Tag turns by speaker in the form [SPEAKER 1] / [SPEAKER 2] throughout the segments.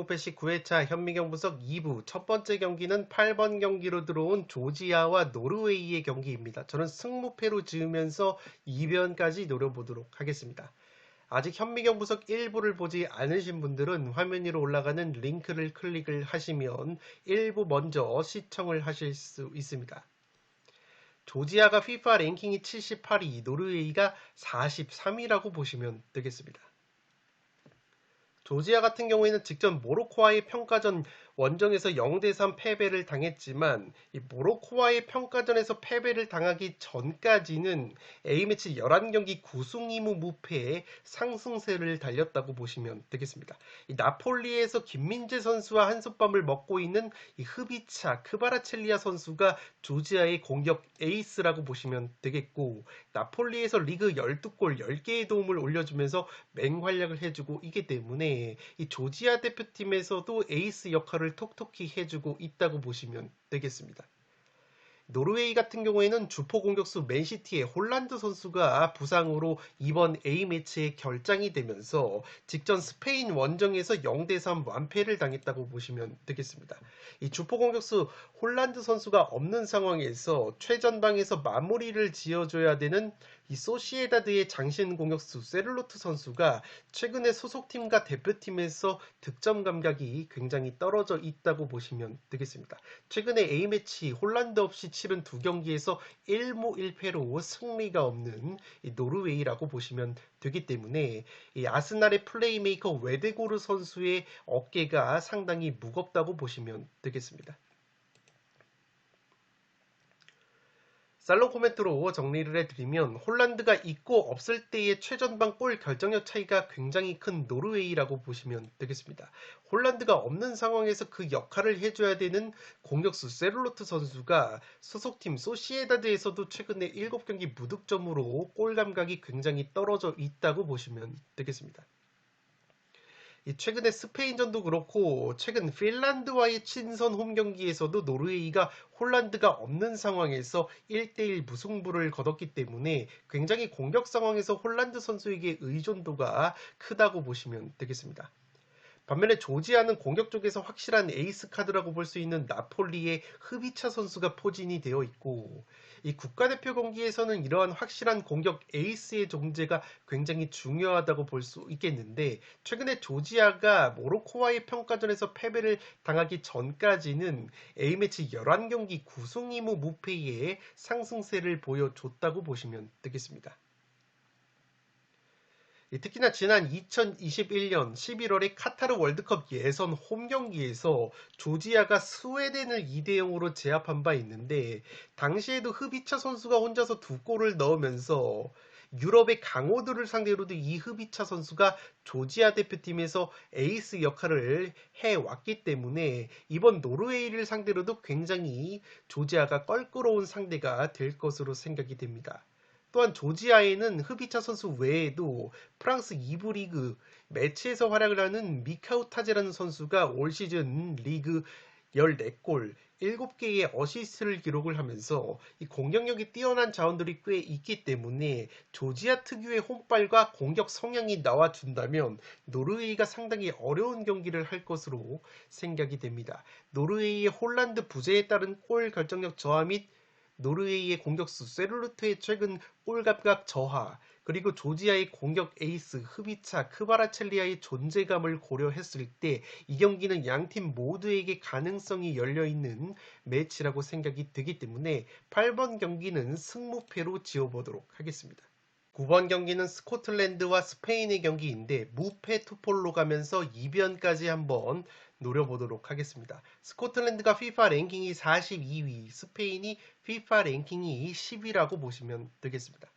[SPEAKER 1] 패시 9회차 현미경 분석 2부 첫 번째 경기는 8번 경기로 들어온 조지아와 노르웨이의 경기입니다. 저는 승무패로 지으면서 2변까지 노려보도록 하겠습니다. 아직 현미경 분석 1부를 보지 않으신 분들은 화면 위로 올라가는 링크를 클릭을 하시면 1부 먼저 시청을 하실 수 있습니다. 조지아가 FIFA 랭킹이 78위, 노르웨이가 43위라고 보시면 되겠습니다. 조지아 같은 경우에는 직전 모로코와의 평가전 원정에서 0대3 패배를 당했지만 이 모로코와의 평가전에서 패배를 당하기 전까지는 A매치 11경기 9승 2무 무패의 상승세를 달렸다고 보시면 되겠습니다. 이 나폴리에서 김민재 선수와 한솥밥을 먹고 있는 이 흐비차 크바라첼리아 선수가 조지아의 공격 에이스라고 보시면 되겠고, 나폴리에서 리그 12골 10개의 도움을 올려주면서 맹활약을 해주고 있기 때문에 이 조지아 대표팀에서도 에이스 역할을 톡톡히 해주고 있다고 보시면 되겠습니다. 노르웨이 같은 경우에는 주포 공격수 맨시티의 홀란드 선수가 부상으로 이번 A매치에 결장이 되면서 직전 스페인 원정에서 0대3 완패를 당했다고 보시면 되겠습니다. 이 주포 공격수 홀란드 선수가 없는 상황에서 최전방에서 마무리를 지어줘야 되는 이 소시에다드의 장신 공격수 세를로트 선수가 최근에 소속팀과 대표팀에서 득점 감각이 굉장히 떨어져 있다고 보시면 되겠습니다. 최근에 A매치 홀란드 없이 치른 두 경기에서 1무 1패로 승리가 없는 노르웨이라고 보시면 되기 때문에 이 아스날의 플레이메이커 웨데고르 선수의 어깨가 상당히 무겁다고 보시면 되겠습니다. 살롱 코멘트로 정리를 해드리면 홀란드가 있고 없을 때의 최전방 골 결정력 차이가 굉장히 큰 노르웨이라고 보시면 되겠습니다. 홀란드가 없는 상황에서 그 역할을 해줘야 되는 공격수 세를로트 선수가 소속팀 소시에다드에서도 최근에 7경기 무득점으로 골 감각이 굉장히 떨어져 있다고 보시면 되겠습니다. 최근에 스페인전도 그렇고 최근 핀란드와의 친선 홈경기에서도 노르웨이가 홀란드가 없는 상황에서 1대1 무승부를 거뒀기 때문에 굉장히 공격 상황에서 홀란드 선수에게 의존도가 크다고 보시면 되겠습니다. 반면에 조지아는 공격 쪽에서 확실한 에이스 카드라고 볼 수 있는 나폴리의 흐비차 선수가 포진이 되어 있고, 이 국가대표 경기에서는 이러한 확실한 공격 에이스의 존재가 굉장히 중요하다고 볼 수 있겠는데, 최근에 조지아가 모로코와의 평가전에서 패배를 당하기 전까지는 A매치 11경기 9승 2무 무패의 상승세를 보여줬다고 보시면 되겠습니다. 특히나 지난 2021년 11월에 카타르 월드컵 예선 홈경기에서 조지아가 스웨덴을 2대0으로 제압한 바 있는데, 당시에도 흐비차 선수가 혼자서 2골을 넣으면서 유럽의 강호들을 상대로도 이 흐비차 선수가 조지아 대표팀에서 에이스 역할을 해왔기 때문에 이번 노르웨이를 상대로도 굉장히 조지아가 껄끄러운 상대가 될 것으로 생각이 됩니다. 또한 조지아에는 흐비차 선수 외에도 프랑스 2부 리그 매치에서 활약을 하는 미카우 타제라는 선수가 올 시즌 리그 14골, 7개의 어시스트를 기록을 하면서 이 공격력이 뛰어난 자원들이 꽤 있기 때문에 조지아 특유의 홈발과 공격 성향이 나와준다면 노르웨이가 상당히 어려운 경기를 할 것으로 생각이 됩니다. 노르웨이의 홀란드 부재에 따른 골 결정력 저하 및 노르웨이의 공격수 세룰루트의 최근 골감각 저하, 그리고 조지아의 공격 에이스 흐비차 크바라첼리아의 존재감을 고려했을 때 이 경기는 양팀 모두에게 가능성이 열려있는 매치라고 생각이 되기 때문에 8번 경기는 승무패로 지어보도록 하겠습니다. 9번 경기는 스코틀랜드와 스페인의 경기인데 무패 투폴로 가면서 2변까지 한번 노려보도록 하겠습니다. 스코틀랜드가 FIFA 랭킹이 42위, 스페인이 FIFA 랭킹이 10위라고 보시면 되겠습니다.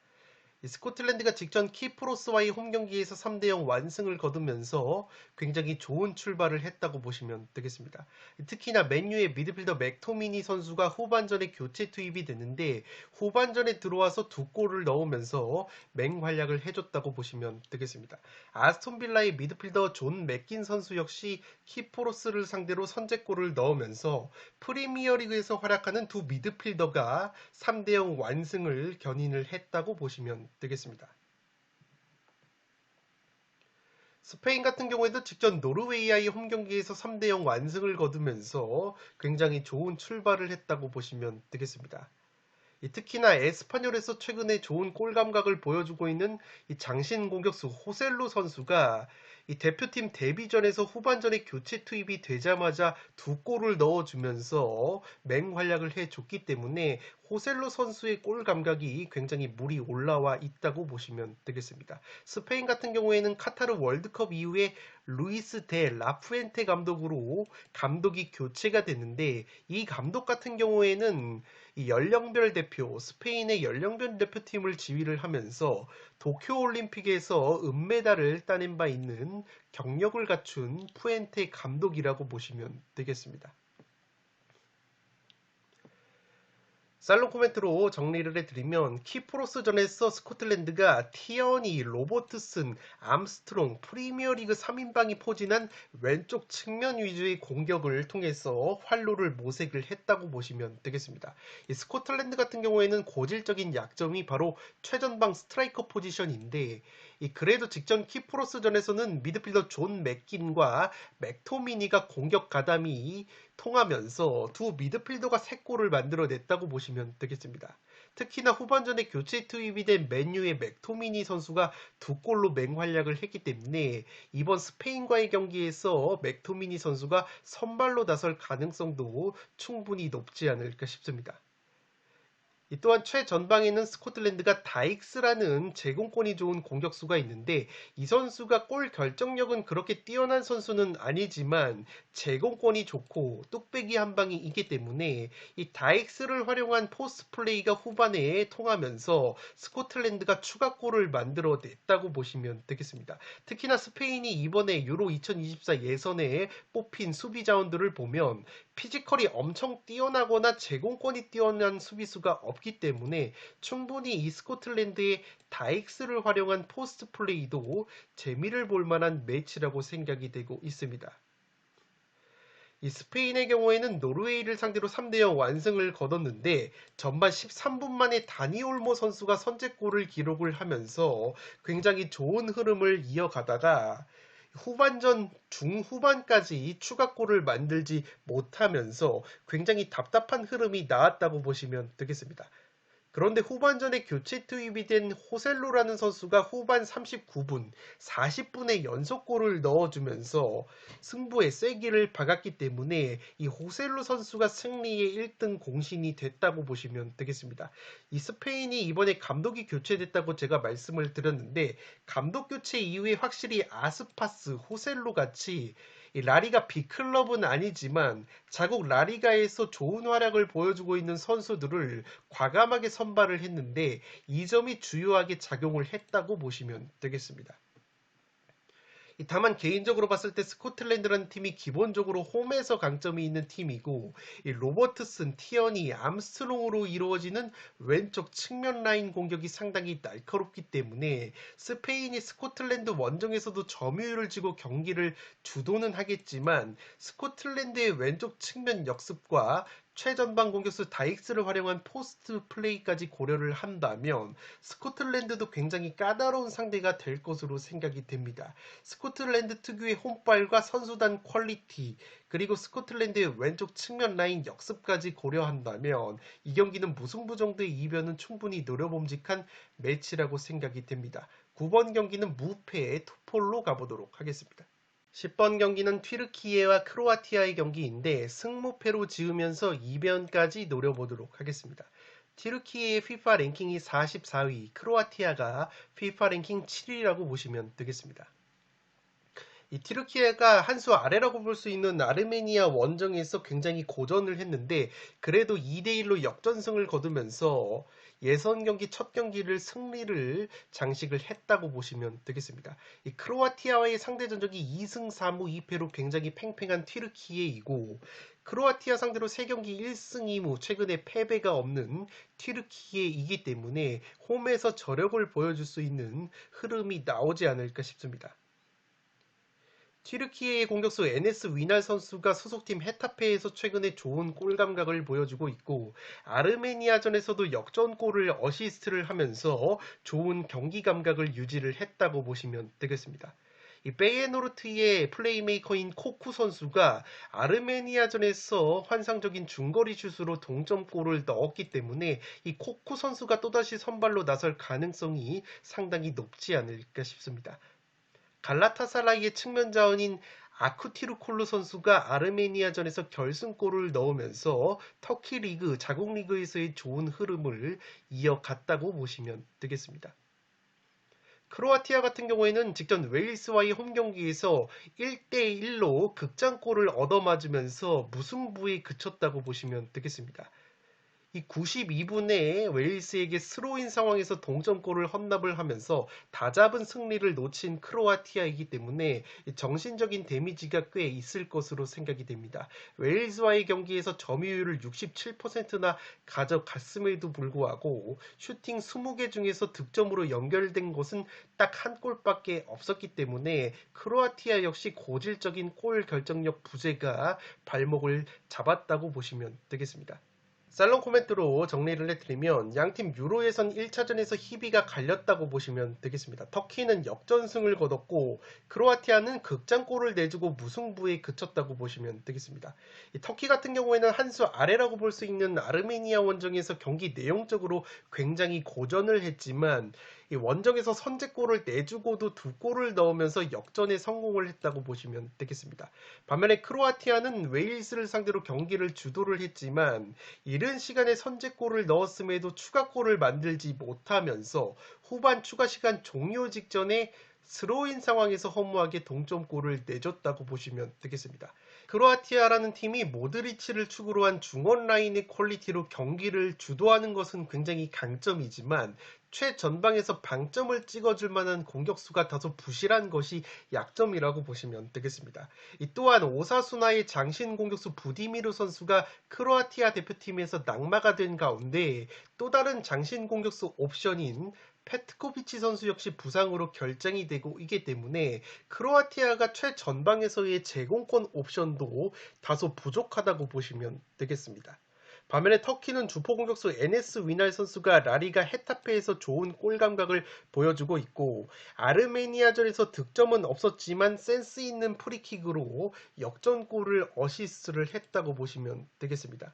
[SPEAKER 1] 스코틀랜드가 직전 키프로스와의 홈경기에서 3대0 완승을 거두면서 굉장히 좋은 출발을 했다고 보시면 되겠습니다. 특히나 맨유의 미드필더 맥토미니 선수가 후반전에 교체 투입이 됐는데 후반전에 들어와서 2골을 넣으면서 맹활약을 해줬다고 보시면 되겠습니다. 아스톤빌라의 미드필더 존 맥긴 선수 역시 키프로스를 상대로 선제골을 넣으면서 프리미어리그에서 활약하는 두 미드필더가 3대0 완승을 견인을 했다고 보시면 되겠습니다. 스페인 같은 경우에도 직전 노르웨이와의 홈 경기에서 3대0 완승을 거두면서 굉장히 좋은 출발을 했다고 보시면 되겠습니다. 특히나 에스파뇰에서 최근에 좋은 골 감각을 보여주고 있는 이 장신 공격수 호셀루 선수가 이 대표팀 데뷔전에서 후반전에 교체 투입이 되자마자 두 골을 넣어주면서 맹활약을 해줬기 때문에 호셀루 선수의 골 감각이 굉장히 물이 올라와 있다고 보시면 되겠습니다. 스페인 같은 경우에는 카타르 월드컵 이후에 루이스 데 라푸엔테 감독으로 감독이 교체가 됐는데 이 감독 같은 경우에는 이 연령별 대표, 스페인의 연령별 대표팀을 지휘를 하면서 도쿄올림픽에서 은메달을 따낸 바 있는 경력을 갖춘 푸엔테 감독이라고 보시면 되겠습니다. 살롱 코멘트로 정리를 해드리면 키프로스전에서 스코틀랜드가 티어니, 로버트슨, 암스트롱, 프리미어리그 3인방이 포진한 왼쪽 측면 위주의 공격을 통해서 활로를 모색을 했다고 보시면 되겠습니다. 이 스코틀랜드 같은 경우에는 고질적인 약점이 바로 최전방 스트라이커 포지션인데 그래도 직전 키프로스전에서는 미드필더 존 맥긴과 맥토미니가 공격 가담이 통하면서 두 미드필더가 3골을 만들어냈다고 보시면 되겠습니다. 특히나 후반전에 교체 투입이 된 맨유의 맥토미니 선수가 2골로 맹활약을 했기 때문에 이번 스페인과의 경기에서 맥토미니 선수가 선발로 나설 가능성도 충분히 높지 않을까 싶습니다. 또한 최전방에는 스코틀랜드가 다익스라는 제공권이 좋은 공격수가 있는데 이 선수가 골 결정력은 그렇게 뛰어난 선수는 아니지만 제공권이 좋고 뚝배기 한 방이 있기 때문에 이 다익스를 활용한 포스트 플레이가 후반에 통하면서 스코틀랜드가 추가골을 만들어냈다고 보시면 되겠습니다. 특히나 스페인이 이번에 유로 2024 예선에 뽑힌 수비 자원들을 보면 피지컬이 엄청 뛰어나거나 제공권이 뛰어난 수비수가 없기 때문에 충분히 이 스코틀랜드의 다익스를 활용한 포스트 플레이도 재미를 볼 만한 매치라고 생각이 되고 있습니다. 이 스페인의 경우에는 노르웨이를 상대로 3대0 완승을 거뒀는데 전반 13분 만에 다니 올모 선수가 선제골을 기록을 하면서 굉장히 좋은 흐름을 이어가다가 후반전 중후반까지 추가골을 만들지 못하면서 굉장히 답답한 흐름이 나왔다고 보시면 되겠습니다. 그런데 후반전에 교체 투입이 된 호셀로라는 선수가 후반 39분, 40분에 연속골을 넣어주면서 승부의 쐐기를 박았기 때문에 이 호셀로 선수가 승리의 1등 공신이 됐다고 보시면 되겠습니다. 이 스페인이 이번에 감독이 교체됐다고 제가 말씀을 드렸는데 감독 교체 이후에 확실히 아스파스, 호셀로 같이 라리가 B클럽은 아니지만 자국 라리가에서 좋은 활약을 보여주고 있는 선수들을 과감하게 선발을 했는데 이 점이 주요하게 작용을 했다고 보시면 되겠습니다. 다만 개인적으로 봤을 때 스코틀랜드라는 팀이 기본적으로 홈에서 강점이 있는 팀이고 이 로버트슨, 티어니, 암스트롱으로 이루어지는 왼쪽 측면 라인 공격이 상당히 날카롭기 때문에 스페인이 스코틀랜드 원정에서도 점유율을 쥐고 경기를 주도는 하겠지만 스코틀랜드의 왼쪽 측면 역습과 최전방 공격수 다익스를 활용한 포스트 플레이까지 고려를 한다면 스코틀랜드도 굉장히 까다로운 상대가 될 것으로 생각이 됩니다. 스코틀랜드 특유의 홈발과 선수단 퀄리티 그리고 스코틀랜드의 왼쪽 측면 라인 역습까지 고려한다면 이 경기는 무승부 정도의 이변은 충분히 노려봄직한 매치라고 생각이 됩니다. 9번 경기는 무패의 투폴로 가보도록 하겠습니다. 10번 경기는 튀르키예와 크로아티아의 경기인데 승무패로 지으면서 이변까지 노려보도록 하겠습니다. 튀르키예의 FIFA 랭킹이 44위, 크로아티아가 FIFA 랭킹 7위라고 보시면 되겠습니다. 이 튀르키예가 한 수 아래라고 볼 수 있는 아르메니아 원정에서 굉장히 고전을 했는데 그래도 2대1로 역전승을 거두면서 예선 경기 첫 경기를 승리를 장식을 했다고 보시면 되겠습니다. 이 크로아티아와의 상대 전적이 2승 4무 2패로 굉장히 팽팽한 튀르키예이고 크로아티아 상대로 3경기 1승 2무 최근에 패배가 없는 튀르키예이기 때문에 홈에서 저력을 보여줄 수 있는 흐름이 나오지 않을까 싶습니다. 튀르키예의 공격수 에네스 위날 선수가 소속팀 헤타페에서 최근에 좋은 골 감각을 보여주고 있고 아르메니아전에서도 역전골을 어시스트를 하면서 좋은 경기 감각을 유지를 했다고 보시면 되겠습니다. 이 페예노르트의 플레이메이커인 코쿠 선수가 아르메니아전에서 환상적인 중거리 슛으로 동점골을 넣었기 때문에 이 코쿠 선수가 또다시 선발로 나설 가능성이 상당히 높지 않을까 싶습니다. 갈라타사라이의 측면 자원인 아쿠티르콜루 선수가 아르메니아전에서 결승골을 넣으면서 터키 리그, 자국 리그에서의 좋은 흐름을 이어갔다고 보시면 되겠습니다. 크로아티아 같은 경우에는 직전 웨일스와의 홈 경기에서 1대1로 극장골을 얻어맞으면서 무승부에 그쳤다고 보시면 되겠습니다. 이 92분에 웨일스에게 스로인 상황에서 동점골을 헌납을 하면서 다잡은 승리를 놓친 크로아티아이기 때문에 정신적인 데미지가 꽤 있을 것으로 생각이 됩니다. 웨일스와의 경기에서 점유율을 67%나 가져갔음에도 불구하고 슈팅 20개 중에서 득점으로 연결된 것은 딱 한 골밖에 없었기 때문에 크로아티아 역시 고질적인 골 결정력 부재가 발목을 잡았다고 보시면 되겠습니다. 살롱 코멘트로 정리를 해드리면 양팀 유로 예선 1차전에서 희비가 갈렸다고 보시면 되겠습니다. 터키는 역전승을 거뒀고 크로아티아는 극장골을 내주고 무승부에 그쳤다고 보시면 되겠습니다. 이 터키 같은 경우에는 한 수 아래라고 볼 수 있는 아르메니아 원정에서 경기 내용적으로 굉장히 고전을 했지만 이 원정에서 선제골을 내주고도 두 골을 넣으면서 역전에 성공을 했다고 보시면 되겠습니다. 반면에 크로아티아는 웨일스를 상대로 경기를 주도를 했지만 이른 시간에 선제골을 넣었음에도 추가골을 만들지 못하면서 후반 추가 시간 종료 직전에 스로인 상황에서 허무하게 동점골을 내줬다고 보시면 되겠습니다. 크로아티아라는 팀이 모드리치를 축으로 한 중원 라인의 퀄리티로 경기를 주도하는 것은 굉장히 강점이지만 최전방에서 방점을 찍어줄 만한 공격수가 다소 부실한 것이 약점이라고 보시면 되겠습니다. 또한 오사수나의 장신 공격수 부디미르 선수가 크로아티아 대표팀에서 낙마가 된 가운데 또 다른 장신 공격수 옵션인 페트코비치 선수 역시 부상으로 결정이 되고 있기 때문에 크로아티아가 최전방에서의 제공권 옵션도 다소 부족하다고 보시면 되겠습니다. 반면에 터키는 주포 공격수 에네스 위날 선수가 라리가 헤타페에서 좋은 골 감각을 보여주고 있고 아르메니아전에서 득점은 없었지만 센스 있는 프리킥으로 역전골을 어시스트를 했다고 보시면 되겠습니다.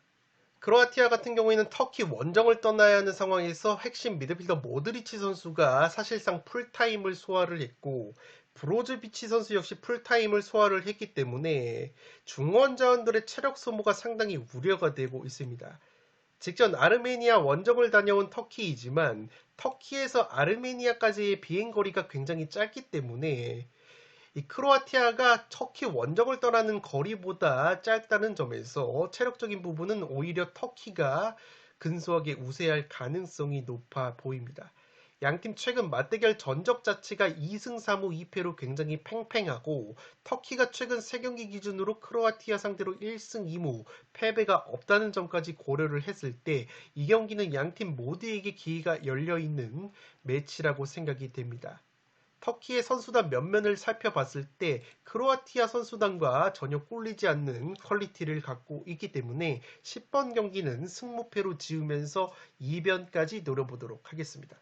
[SPEAKER 1] 크로아티아 같은 경우에는 터키 원정을 떠나야 하는 상황에서 핵심 미드필더 모드리치 선수가 사실상 풀타임을 소화를 했고 브로즈비치 선수 역시 풀타임을 소화를 했기 때문에 중원 자원들의 체력 소모가 상당히 우려가 되고 있습니다. 직전 아르메니아 원정을 다녀온 터키이지만 터키에서 아르메니아까지의 비행거리가 굉장히 짧기 때문에 이 크로아티아가 터키 원정을 떠나는 거리보다 짧다는 점에서 체력적인 부분은 오히려 터키가 근소하게 우세할 가능성이 높아 보입니다. 양팀 최근 맞대결 전적 자체가 2승 3무 2패로 굉장히 팽팽하고 터키가 최근 3경기 기준으로 크로아티아 상대로 1승 2무 패배가 없다는 점까지 고려를 했을 때 이 경기는 양팀 모두에게 기회가 열려있는 매치라고 생각이 됩니다. 터키의 선수단 면면을 살펴봤을 때 크로아티아 선수단과 전혀 꿀리지 않는 퀄리티를 갖고 있기 때문에 10번 경기는 승무패로 지으면서 2변까지 노려보도록 하겠습니다.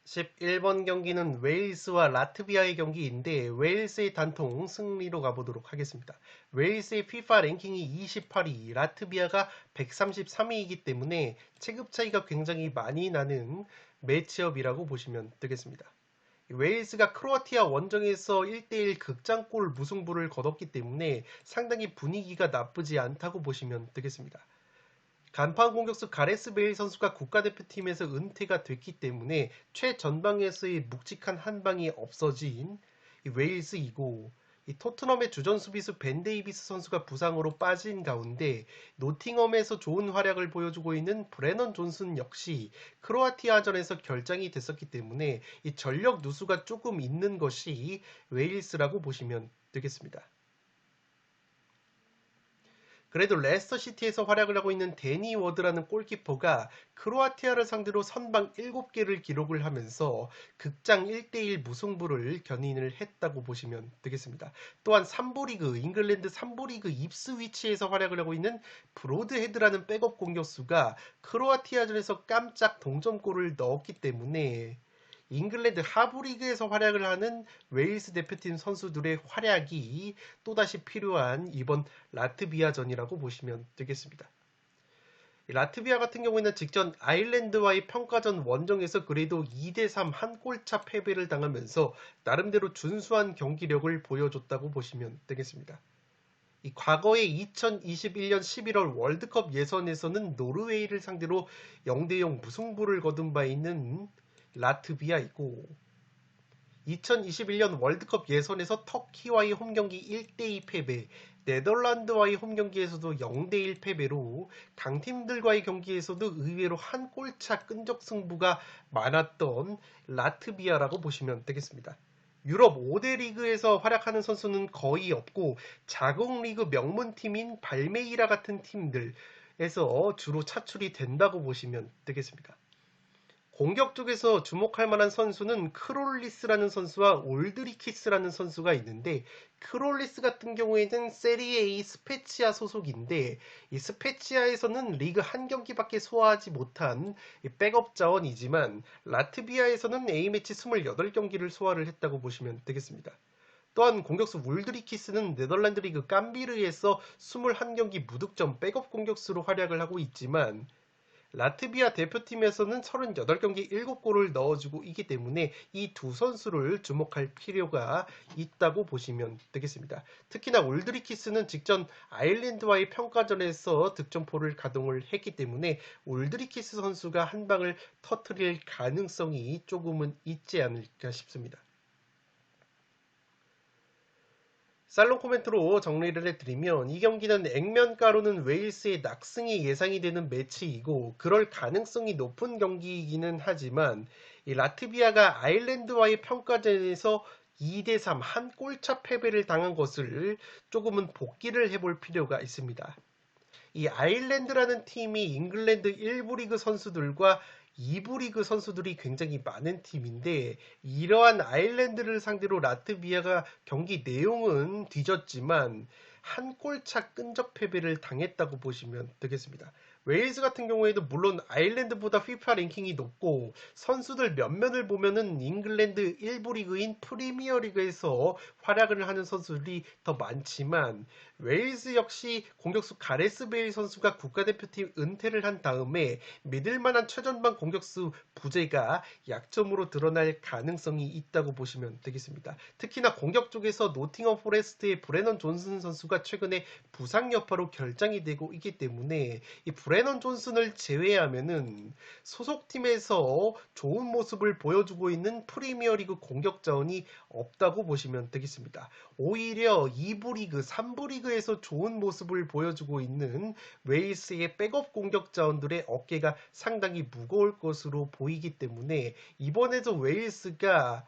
[SPEAKER 1] 11번 경기는 웨일스와 라트비아의 경기인데 웨일스의 단통 승리로 가보도록 하겠습니다. 웨일스의 FIFA 랭킹이 28위, 라트비아가 133위이기 때문에 체급 차이가 굉장히 많이 나는 매치업이라고 보시면 되겠습니다. 웨일스가 크로아티아 원정에서 1대1 극장골 무승부를 거뒀기 때문에 상당히 분위기가 나쁘지 않다고 보시면 되겠습니다. 간판 공격수 가레스 베일 선수가 국가대표팀에서 은퇴가 됐기 때문에 최전방에서의 묵직한 한방이 없어진 웨일스이고 토트넘의 주전 수비수 벤 데이비스 선수가 부상으로 빠진 가운데 노팅엄에서 좋은 활약을 보여주고 있는 브레넌 존슨 역시 크로아티아전에서 결장이 됐었기 때문에 이 전력 누수가 조금 있는 것이 웨일스라고 보시면 되겠습니다. 그래도 레스터시티에서 활약을 하고 있는 데니 워드라는 골키퍼가 크로아티아를 상대로 선방 7개를 기록을 하면서 극장 1대1 무승부를 견인을 했다고 보시면 되겠습니다. 또한 3부 리그, 잉글랜드 3부 리그 입스위치에서 활약을 하고 있는 브로드헤드라는 백업 공격수가 크로아티아전에서 깜짝 동점골을 넣었기 때문에 잉글랜드 하부리그에서 활약을 하는 웨일스 대표팀 선수들의 활약이 또다시 필요한 이번 라트비아전이라고 보시면 되겠습니다. 라트비아 같은 경우에는 직전 아일랜드와의 평가전 원정에서 그래도 2대3 한 골차 패배를 당하면서 나름대로 준수한 경기력을 보여줬다고 보시면 되겠습니다. 이 과거의 2021년 11월 월드컵 예선에서는 노르웨이를 상대로 0대0 무승부를 거둔 바 있는 라트비아이고 2021년 월드컵 예선에서 터키와의 홈경기 1대2 패배, 네덜란드와의 홈경기에서도 0대1 패배로 강팀들과의 경기에서도 의외로 한 골차 끈적 승부가 많았던 라트비아라고 보시면 되겠습니다. 유럽 5대 리그에서 활약하는 선수는 거의 없고 자국 리그 명문팀인 발메이라 같은 팀들에서 주로 차출이 된다고 보시면 되겠습니다. 공격 쪽에서 주목할 만한 선수는 크롤리스라는 선수와 올드리키스라는 선수가 있는데 크롤리스 같은 경우에는 세리에 A 스페치아 소속인데 이 스페치아에서는 리그 한 경기밖에 소화하지 못한 백업 자원이지만 라트비아에서는 A매치 28경기를 소화를 했다고 보시면 되겠습니다. 또한 공격수 울드리키스는 네덜란드 리그 깜비르에서 21경기 무득점 백업 공격수로 활약을 하고 있지만 라트비아 대표팀에서는 38경기 7골을 넣어주고 있기 때문에 이 두 선수를 주목할 필요가 있다고 보시면 되겠습니다. 특히나 올드리키스는 직전 아일랜드와의 평가전에서 득점포를 가동을 했기 때문에 올드리키스 선수가 한 방을 터뜨릴 가능성이 조금은 있지 않을까 싶습니다. 살롱 코멘트로 정리를 해드리면 이 경기는 액면가로는 웨일스의 낙승이 예상이 되는 매치이고 그럴 가능성이 높은 경기이기는 하지만 이 라트비아가 아일랜드와의 평가전에서 2대3 한 골차 패배를 당한 것을 조금은 복기를 해볼 필요가 있습니다. 이 아일랜드라는 팀이 잉글랜드 1부 리그 선수들과 2부 리그 선수들이 굉장히 많은 팀인데 이러한 아일랜드를 상대로 라트비아가 경기 내용은 뒤졌지만 한 골차 끈적 패배를 당했다고 보시면 되겠습니다. 웨일즈 같은 경우에도 물론 아일랜드보다 FIFA 랭킹이 높고 선수들 면면을 보면은 잉글랜드 1부 리그인 프리미어 리그에서 활약을 하는 선수들이 더 많지만 웨일즈 역시 공격수 가레스 베일 선수가 국가대표팀 은퇴를 한 다음에 믿을만한 최전방 공격수 부재가 약점으로 드러날 가능성이 있다고 보시면 되겠습니다. 특히나 공격 쪽에서 노팅엄 포레스트의 브레넌 존슨 선수가 최근에 부상 여파로 결장이 되고 있기 때문에 이 브레넌 존슨을 제외하면은 소속팀에서 좋은 모습을 보여주고 있는 프리미어리그 공격 자원이 없다고 보시면 되겠습니다. 오히려 2부 리그, 3부 리그에서 좋은 모습을 보여주고 있는 웨일스의 백업 공격 자원들의 어깨가 상당히 무거울 것으로 보이기 때문에 이번에도 웨일스가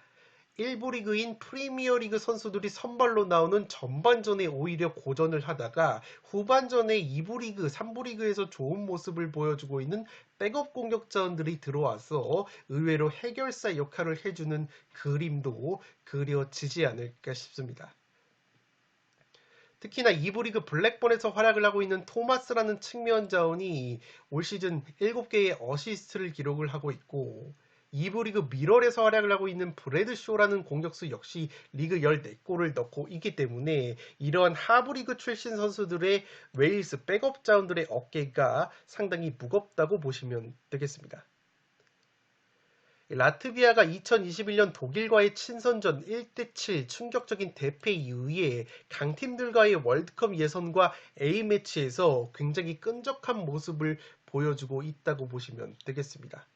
[SPEAKER 1] 1부 리그인 프리미어리그 선수들이 선발로 나오는 전반전에 오히려 고전을 하다가 후반전에 2부 리그, 3부 리그에서 좋은 모습을 보여주고 있는 백업 공격자원들이 들어와서 의외로 해결사 역할을 해주는 그림도 그려지지 않을까 싶습니다. 특히나 2부 리그 블랙번에서 활약을 하고 있는 토마스라는 측면 자원이 올 시즌 7개의 어시스트를 기록을 하고 있고 2부 리그 미럴에서 활약을 하고 있는 브래드 쇼라는 공격수 역시 리그 14골을 넣고 있기 때문에 이러한 하부 리그 출신 선수들의 웨일스 백업 자원들의 어깨가 상당히 무겁다고 보시면 되겠습니다. 라트비아가 2021년 독일과의 친선전 1대7 충격적인 대패 이후에 강팀들과의 월드컵 예선과 A매치에서 굉장히 끈적한 모습을 보여주고 있다고 보시면 되겠습니다.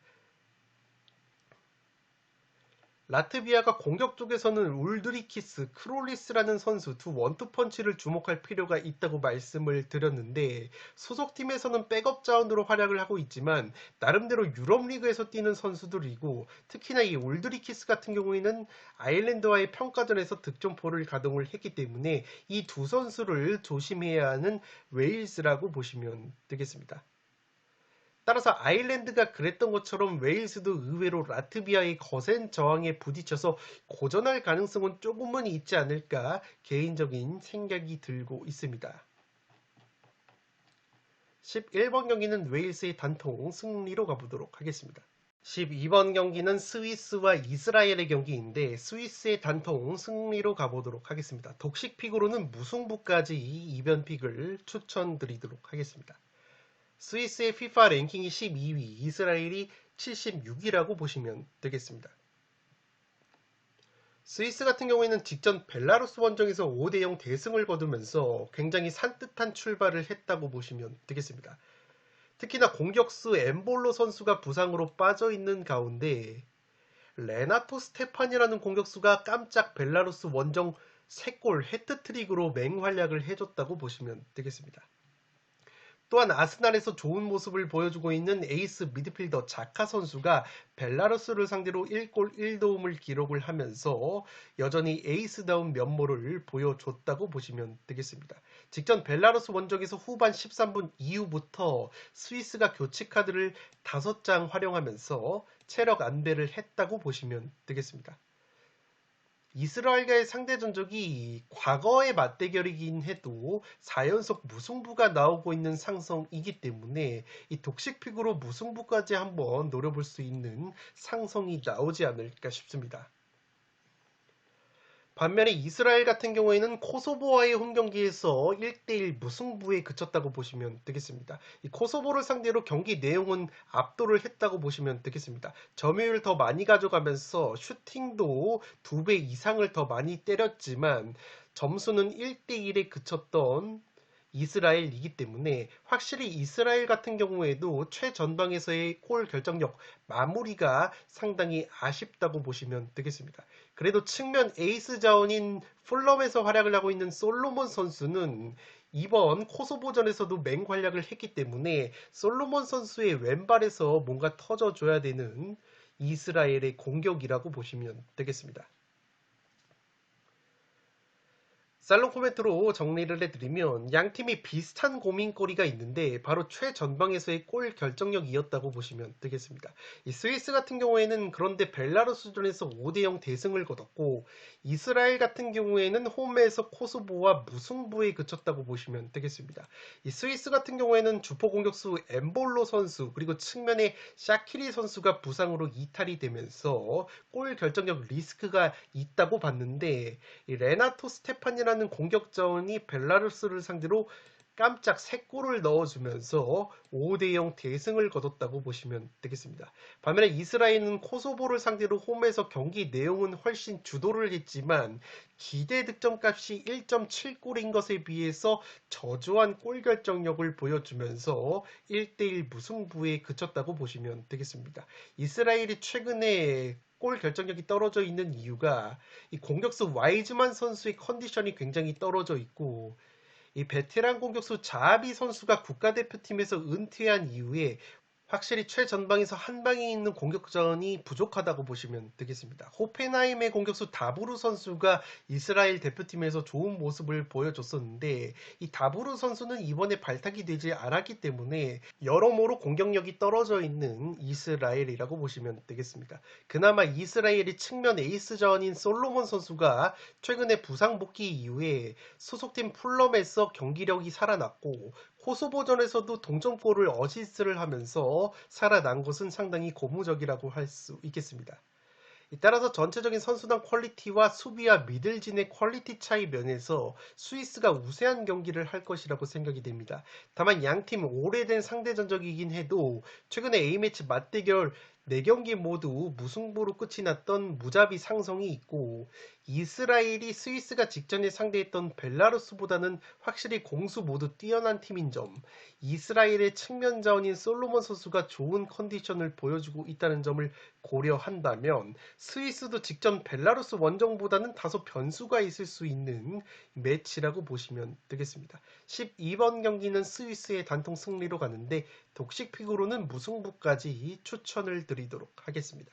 [SPEAKER 1] 라트비아가 공격 쪽에서는 울드리키스, 크롤리스라는 선수 두 원투펀치를 주목할 필요가 있다고 말씀을 드렸는데 소속팀에서는 백업 자원으로 활약을 하고 있지만 나름대로 유럽 리그에서 뛰는 선수들이고 특히나 이 울드리키스 같은 경우에는 아일랜드와의 평가전에서 득점포를 가동을 했기 때문에 이 두 선수를 조심해야 하는 웨일스라고 보시면 되겠습니다. 따라서 아일랜드가 그랬던 것처럼 웨일스도 의외로 라트비아의 거센 저항에 부딪혀서 고전할 가능성은 조금은 있지 않을까 개인적인 생각이 들고 있습니다. 11번 경기는 웨일스의 단통 승리로 가보도록 하겠습니다. 12번 경기는 스위스와 이스라엘의 경기인데 스위스의 단통 승리로 가보도록 하겠습니다. 독식픽으로는 무승부까지 이변픽을 추천드리도록 하겠습니다. 스위스의 FIFA 랭킹이 12위, 이스라엘이 76위라고 보시면 되겠습니다. 스위스 같은 경우에는 직전 벨라루스 원정에서 5대0 대승을 거두면서 굉장히 산뜻한 출발을 했다고 보시면 되겠습니다. 특히나 공격수 엠볼로 선수가 부상으로 빠져있는 가운데 레나토 스테판이라는 공격수가 깜짝 벨라루스 원정 3골 해트트릭으로 맹활약을 해줬다고 보시면 되겠습니다. 또한 아스날에서 좋은 모습을 보여주고 있는 에이스 미드필더 자카 선수가 벨라루스를 상대로 1골 1도움을 기록을 하면서 여전히 에이스다운 면모를 보여줬다고 보시면 되겠습니다. 직전 벨라루스 원정에서 후반 13분 이후부터 스위스가 교체 카드를 5장 활용하면서 체력 안배를 했다고 보시면 되겠습니다. 이스라엘과의 상대 전적이 과거의 맞대결이긴 해도 4연속 무승부가 나오고 있는 상성이기 때문에 이 독식픽으로 무승부까지 한번 노려볼 수 있는 상성이 나오지 않을까 싶습니다. 반면에 이스라엘 같은 경우에는 코소보와의 홈경기에서 1대1 무승부에 그쳤다고 보시면 되겠습니다. 이 코소보를 상대로 경기 내용은 압도를 했다고 보시면 되겠습니다. 점유율 더 많이 가져가면서 슈팅도 2배 이상을 더 많이 때렸지만 점수는 1대1에 그쳤던 이스라엘이기 때문에 확실히 이스라엘 같은 경우에도 최전방에서의 골 결정력 마무리가 상당히 아쉽다고 보시면 되겠습니다. 그래도 측면 에이스 자원인 풀럼에서 활약을 하고 있는 솔로몬 선수는 이번 코소보전에서도 맹활약을 했기 때문에 솔로몬 선수의 왼발에서 뭔가 터져줘야 되는 이스라엘의 공격이라고 보시면 되겠습니다. 살롱 코멘트로 정리를 해드리면 양팀이 비슷한 고민거리가 있는데 바로 최전방에서의 골 결정력이었다고 보시면 되겠습니다. 이 스위스 같은 경우에는 그런데 벨라루스전에서 5대0 대승을 거뒀고 이스라엘 같은 경우에는 홈에서 코소보와 무승부에 그쳤다고 보시면 되겠습니다. 이 스위스 같은 경우에는 주포 공격수 엠볼로 선수 그리고 측면에 샤키리 선수가 부상으로 이탈이 되면서 골 결정력 리스크가 있다고 봤는데 이 레나토 스테판이라는 공격 자원이 벨라루스를 상대로 깜짝 3골을 넣어주면서 5대0 대승을 거뒀다고 보시면 되겠습니다. 반면에 이스라엘은 코소보를 상대로 홈에서 경기 내용은 훨씬 주도를 했지만 기대 득점값이 1.7골인 것에 비해서 저조한 골 결정력을 보여주면서 1대1 무승부에 그쳤다고 보시면 되겠습니다. 이스라엘이 최근에 골 결정력이 떨어져 있는 이유가 이 공격수 와이즈만 선수의 컨디션이 굉장히 떨어져 있고 이 베테랑 공격수 자하비 선수가 국가대표팀에서 은퇴한 이후에 확실히 최전방에서 한 방에 있는 공격전이 부족하다고 보시면 되겠습니다. 호펜하임의 공격수 다부르 선수가 이스라엘 대표팀에서 좋은 모습을 보여줬었는데 이 다부르 선수는 이번에 발탁이 되지 않았기 때문에 여러모로 공격력이 떨어져 있는 이스라엘이라고 보시면 되겠습니다. 그나마 이스라엘이 측면 에이스 자원인 솔로몬 선수가 최근에 부상 복귀 이후에 소속팀 풀럼에서 경기력이 살아났고 코소보전에서도 동점골을 어시스트를 하면서 살아난 것은 상당히 고무적이라고 할 수 있겠습니다. 따라서 전체적인 선수단 퀄리티와 수비와 미들진의 퀄리티 차이 면에서 스위스가 우세한 경기를 할 것이라고 생각이 됩니다. 다만 양팀 오래된 상대 전적이긴 해도 최근에 A매치 맞대결 4경기 모두 무승부로 끝이 났던 무자비 상성이 있고 이스라엘이 스위스가 직전에 상대했던 벨라루스보다는 확실히 공수 모두 뛰어난 팀인 점, 이스라엘의 측면 자원인 솔로몬 선수가 좋은 컨디션을 보여주고 있다는 점을 고려한다면 스위스도 직전 벨라루스 원정보다는 다소 변수가 있을 수 있는 매치라고 보시면 되겠습니다. 12번 경기는 스위스의 단통 승리로 가는데 독식픽으로는 무승부까지 추천을 드리도록 하겠습니다.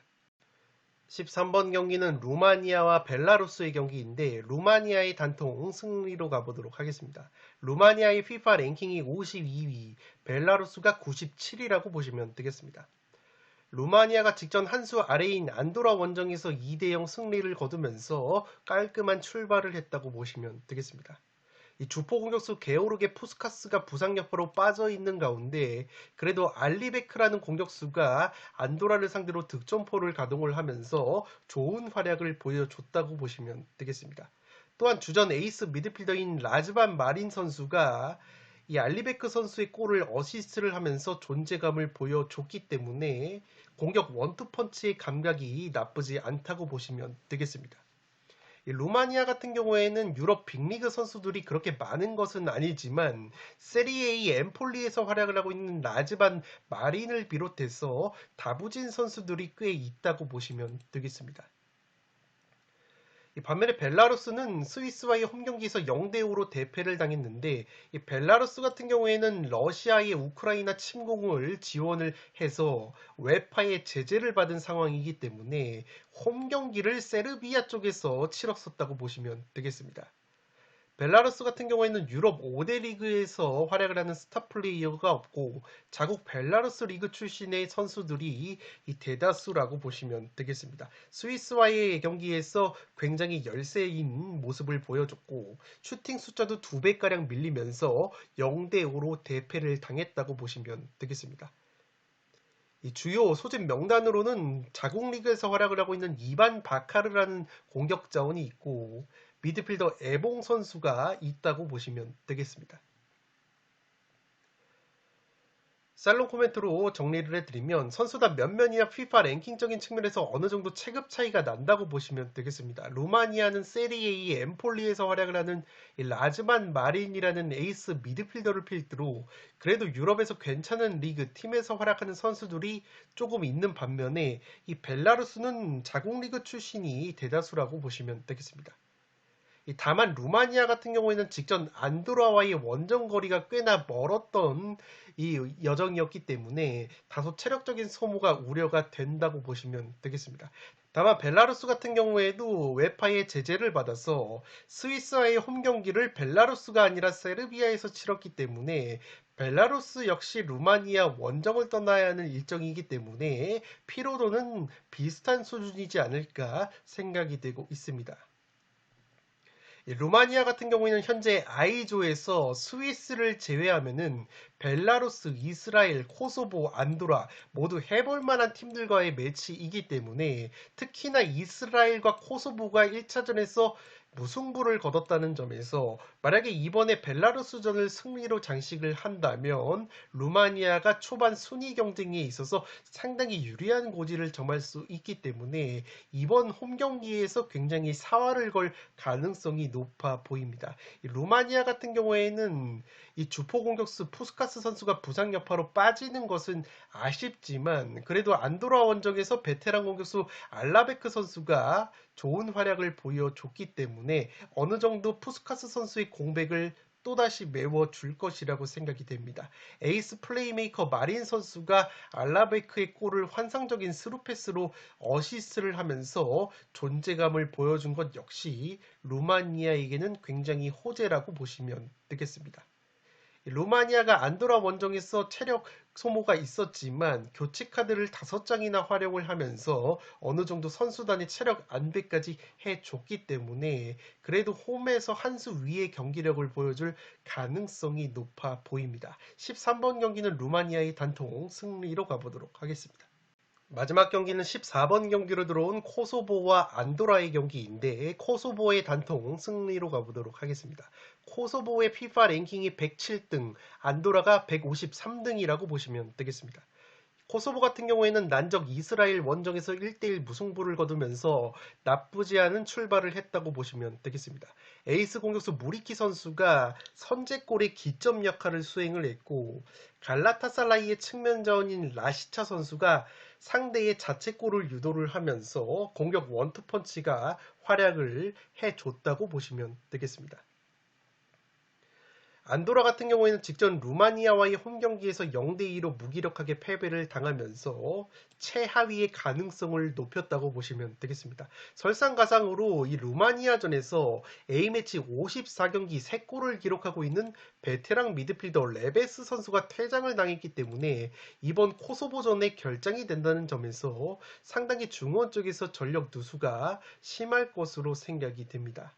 [SPEAKER 1] 13번 경기는 루마니아와 벨라루스의 경기인데 루마니아의 단통 승리로 가보도록 하겠습니다. 루마니아의 FIFA 랭킹이 52위, 벨라루스가 97위라고 보시면 되겠습니다. 루마니아가 직전 한 수 아래인 안도라 원정에서 2대0 승리를 거두면서 깔끔한 출발을 했다고 보시면 되겠습니다. 이 주포 공격수 게오르게 푸스카스가 부상 여파로 빠져 있는 가운데 그래도 알리베크라는 공격수가 안도라를 상대로 득점포를 가동을 하면서 좋은 활약을 보여줬다고 보시면 되겠습니다. 또한 주전 에이스 미드필더인 라즈반 마린 선수가 이 알리베크 선수의 골을 어시스트를 하면서 존재감을 보여줬기 때문에 공격 원투펀치의 감각이 나쁘지 않다고 보시면 되겠습니다. 루마니아 같은 경우에는 유럽 빅리그 선수들이 그렇게 많은 것은 아니지만 세리에이 엠폴리에서 활약을 하고 있는 라즈반 마린을 비롯해서 다부진 선수들이 꽤 있다고 보시면 되겠습니다. 반면에 벨라루스는 스위스와의 홈경기에서 0대5로 대패를 당했는데 이 벨라루스 같은 경우에는 러시아의 우크라이나 침공을 지원을 해서 웨파의 제재를 받은 상황이기 때문에 홈경기를 세르비아 쪽에서 치렀었다고 보시면 되겠습니다. 벨라루스 같은 경우에는 유럽 5대 리그에서 활약을 하는 스타 플레이어가 없고 자국 벨라루스 리그 출신의 선수들이 이 대다수라고 보시면 되겠습니다. 스위스와의 경기에서 굉장히 열세인 모습을 보여줬고 슈팅 숫자도 2배가량 밀리면서 0대5로 대패를 당했다고 보시면 되겠습니다. 이 주요 소집 명단으로는 자국 리그에서 활약을 하고 있는 이반 바카르라는 공격 자원이 있고 미드필더 에봉 선수가 있다고 보시면 되겠습니다. 살롱 코멘트로 정리를 해드리면 선수단 면면이나 FIFA 랭킹적인 측면에서 어느 정도 체급 차이가 난다고 보시면 되겠습니다. 루마니아는 세리에이 엠폴리에서 활약을 하는 라즈만 마린이라는 에이스 미드필더를 필두로 그래도 유럽에서 괜찮은 리그 팀에서 활약하는 선수들이 조금 있는 반면에 이 벨라루스는 자국 리그 출신이 대다수라고 보시면 되겠습니다. 다만 루마니아 같은 경우에는 직전 안도라와의 원정 거리가 꽤나 멀었던 이 여정이었기 때문에 다소 체력적인 소모가 우려가 된다고 보시면 되겠습니다. 다만 벨라루스 같은 경우에도 웨파의 제재를 받아서 스위스와의 홈 경기를 벨라루스가 아니라 세르비아에서 치렀기 때문에 벨라루스 역시 루마니아 원정을 떠나야 하는 일정이기 때문에 피로도는 비슷한 수준이지 않을까 생각이 되고 있습니다. 루마니아 같은 경우에는 현재 I조에서 스위스를 제외하면은 벨라루스, 이스라엘, 코소보, 안도라 모두 해볼 만한 팀들과의 매치이기 때문에 특히나 이스라엘과 코소보가 1차전에서 무승부를 거뒀다는 점에서 만약에 이번에 벨라루스전을 승리로 장식을 한다면 루마니아가 초반 순위 경쟁에 있어서 상당히 유리한 고지를 점할 수 있기 때문에 이번 홈 경기에서 굉장히 사활을 걸 가능성이 높아 보입니다. 루마니아 같은 경우에는 이 주포 공격수 푸스카스 선수가 부상 여파로 빠지는 것은 아쉽지만 그래도 안도라 원정에서 베테랑 공격수 알라베크 선수가 좋은 활약을 보여줬기 때문에 어느 정도 푸스카스 선수의 공백을 또다시 메워줄 것이라고 생각이 됩니다. 에이스 플레이메이커 마린 선수가 알라베크의 골을 환상적인 스루패스로 어시스트를 하면서 존재감을 보여준 것 역시 루마니아에게는 굉장히 호재라고 보시면 되겠습니다. 루마니아가 안도라 원정에서 체력 소모가 있었지만 교체 카드를 5장이나 활용을 하면서 어느 정도 선수단의 체력 안배까지 해줬기 때문에 그래도 홈에서 한 수 위의 경기력을 보여줄 가능성이 높아 보입니다. 13번 경기는 루마니아의 단통 승리로 가보도록 하겠습니다. 마지막 경기는 14번 경기로 들어온 코소보와 안도라의 경기인데 코소보의 단통 승리로 가보도록 하겠습니다. 코소보의 FIFA 랭킹이 107등, 안도라가 153등이라고 보시면 되겠습니다. 코소보 같은 경우에는 난적 이스라엘 원정에서 1대1 무승부를 거두면서 나쁘지 않은 출발을 했다고 보시면 되겠습니다. 에이스 공격수 무리키 선수가 선제골의 기점 역할을 수행을 했고 갈라타사라이의 측면 자원인 라시차 선수가 상대의 자책골을 유도를 하면서 공격 원투펀치가 활약을 해줬다고 보시면 되겠습니다. 안도라 같은 경우에는 직전 루마니아와의 홈 경기에서 0대2로 무기력하게 패배를 당하면서 최하위의 가능성을 높였다고 보시면 되겠습니다. 설상가상으로 이 루마니아전에서 A매치 54경기 3골을 기록하고 있는 베테랑 미드필더 레베스 선수가 퇴장을 당했기 때문에 이번 코소보전에 결장이 된다는 점에서 상당히 중원 쪽에서 전력 누수가 심할 것으로 생각이 됩니다.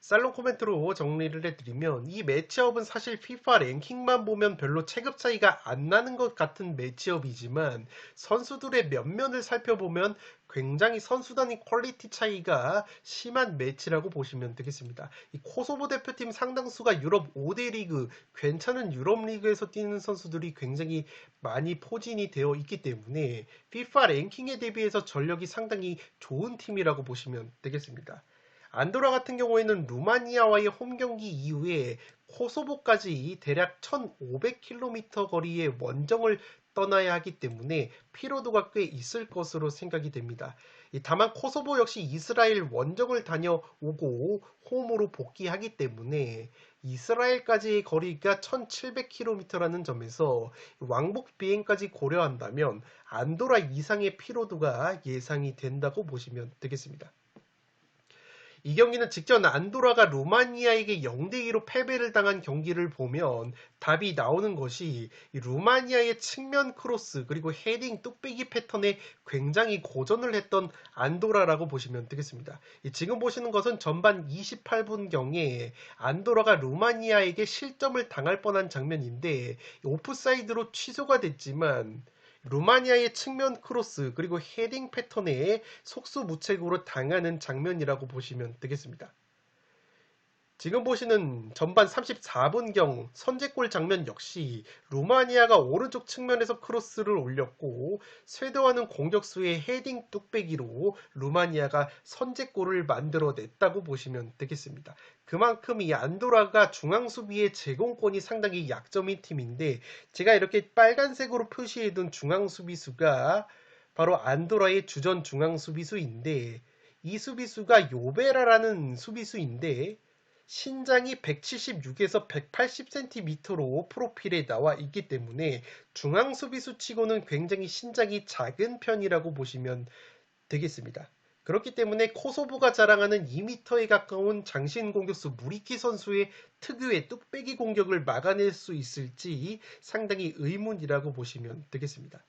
[SPEAKER 1] 살롱 코멘트로 정리를 해드리면 이 매치업은 사실 FIFA 랭킹만 보면 별로 체급 차이가 안 나는 것 같은 매치업이지만 선수들의 면면을 살펴보면 굉장히 선수단의 퀄리티 차이가 심한 매치라고 보시면 되겠습니다. 이 코소보 대표팀 상당수가 유럽 5대 리그, 괜찮은 유럽 리그에서 뛰는 선수들이 굉장히 많이 포진이 되어 있기 때문에 FIFA 랭킹에 대비해서 전력이 상당히 좋은 팀이라고 보시면 되겠습니다. 안도라 같은 경우에는 루마니아와의 홈 경기 이후에 코소보까지 대략 1500km 거리의 원정을 떠나야 하기 때문에 피로도가 꽤 있을 것으로 생각이 됩니다. 다만 코소보 역시 이스라엘 원정을 다녀오고 홈으로 복귀하기 때문에 이스라엘까지의 거리가 1700km라는 점에서 왕복 비행까지 고려한다면 안도라 이상의 피로도가 예상이 된다고 보시면 되겠습니다. 이 경기는 직전 안도라가 루마니아에게 0대2로 패배를 당한 경기를 보면 답이 나오는 것이 루마니아의 측면 크로스 그리고 헤딩 뚝배기 패턴에 굉장히 고전을 했던 안도라라고 보시면 되겠습니다. 지금 보시는 것은 전반 28분경에 안도라가 루마니아에게 실점을 당할 뻔한 장면인데 오프사이드로 취소가 됐지만 루마니아의 측면 크로스 그리고 헤딩 패턴에 속수무책으로 당하는 장면이라고 보시면 되겠습니다. 지금 보시는 전반 34분경 선제골 장면 역시 루마니아가 오른쪽 측면에서 크로스를 올렸고 쇄도하는 공격수의 헤딩 뚝배기로 루마니아가 선제골을 만들어냈다고 보시면 되겠습니다. 그만큼 이 안도라가 중앙수비의 제공권이 상당히 약점인 팀인데 제가 이렇게 빨간색으로 표시해둔 중앙수비수가 바로 안도라의 주전 중앙수비수인데 이 수비수가 요베라라는 수비수인데 신장이 176에서 180cm로 프로필에 나와 있기 때문에 중앙 수비수 치고는 굉장히 신장이 작은 편이라고 보시면 되겠습니다. 그렇기 때문에 코소보가 자랑하는 2m에 가까운 장신 공격수 무리키 선수의 특유의 뚝배기 공격을 막아낼 수 있을지 상당히 의문이라고 보시면 되겠습니다.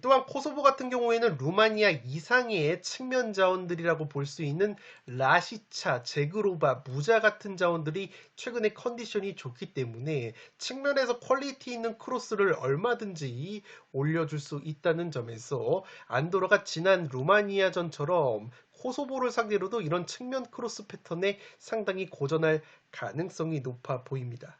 [SPEAKER 1] 또한 코소보 같은 경우에는 루마니아 이상의 측면 자원들이라고 볼 수 있는 라시차, 제그로바, 무자 같은 자원들이 최근에 컨디션이 좋기 때문에 측면에서 퀄리티 있는 크로스를 얼마든지 올려줄 수 있다는 점에서 안도라가 지난 루마니아전처럼 코소보를 상대로도 이런 측면 크로스 패턴에 상당히 고전할 가능성이 높아 보입니다.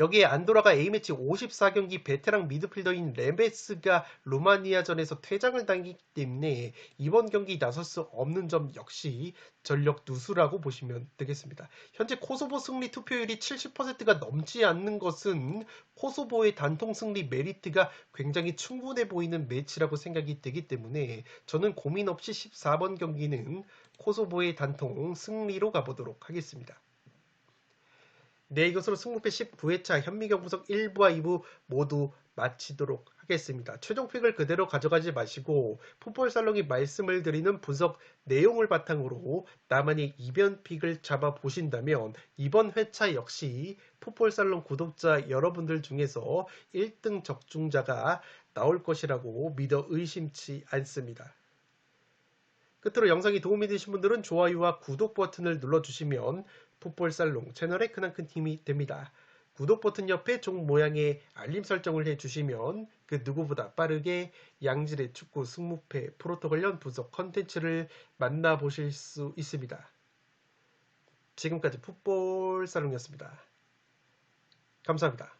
[SPEAKER 1] 여기에 안도라가 A매치 54경기 베테랑 미드필더인 레베스가 루마니아전에서 퇴장을 당했기 때문에 이번 경기 나설 수 없는 점 역시 전력 누수라고 보시면 되겠습니다. 현재 코소보 승리 투표율이 70%가 넘지 않는 것은 코소보의 단통 승리 메리트가 굉장히 충분해 보이는 매치라고 생각이 되기 때문에 저는 고민 없이 14번 경기는 코소보의 단통 승리로 가보도록 하겠습니다. 네, 이것으로 승부패 19회차 현미경 분석 1부와 2부 모두 마치도록 하겠습니다. 최종픽을 그대로 가져가지 마시고 풋볼살롱이 말씀을 드리는 분석 내용을 바탕으로 나만의 이변픽을 잡아보신다면 이번 회차 역시 풋볼살롱 구독자 여러분들 중에서 1등 적중자가 나올 것이라고 믿어 의심치 않습니다. 끝으로 영상이 도움이 되신 분들은 좋아요와 구독 버튼을 눌러주시면 풋볼살롱 채널에 크나큰 힘이 됩니다. 구독 버튼 옆에 종 모양의 알림 설정을 해주시면 그 누구보다 빠르게 양질의 축구 승무패 프로토 관련 분석 컨텐츠를 만나보실 수 있습니다. 지금까지 풋볼살롱이었습니다. 감사합니다.